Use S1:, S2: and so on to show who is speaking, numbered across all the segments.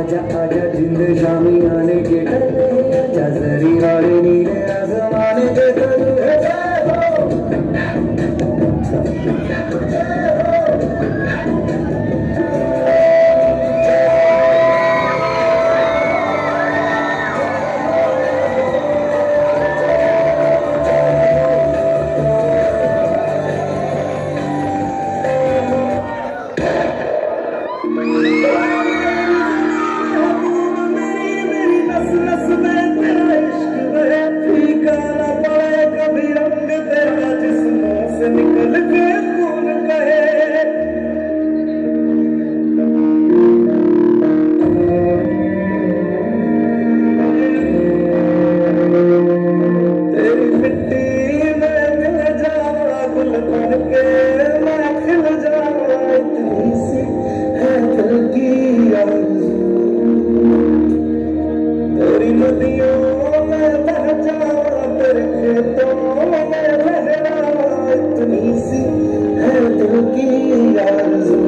S1: आजा आजा जिंद शामी आने के डरते हैं आजा जरी वाले नीले आसमाने के डरते निकल के खून कहे तेरी मिट्टी में मिल जावा गुल बन के मैं खिल जावा इतनी सी है दिल की आरज़ू तेरी नदियों में बह जावा तेरे खेतों में लहरावा इतनी सी है दिल की आरज़ू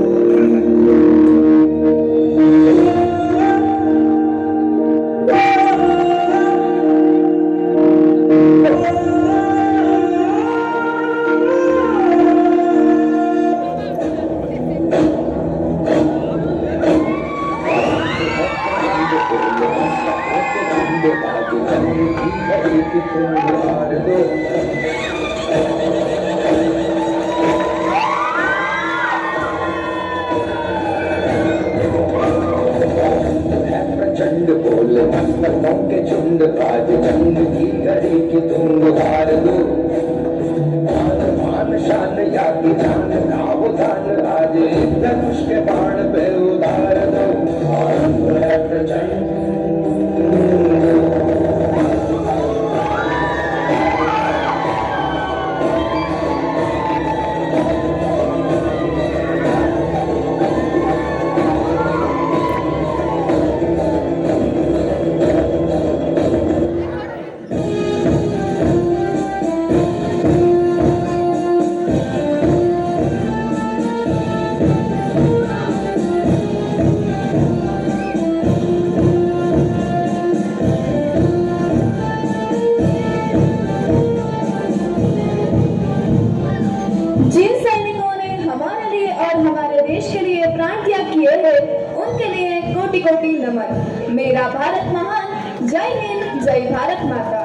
S1: प्रचंड बोले मस्तकों के झुंड आज जंग की घड़ी की तुम उधार दो मान शान या की जान ना उधार आज धनुष के बाण पे उधार दो प्रचंड
S2: जिन सैनिकों ने हमारे लिए और हमारे देश के लिए प्राण त्याग किए हैं उनके लिए कोटि कोटि नमन। मेरा भारत महान। जय हिंद, जय भारत माता।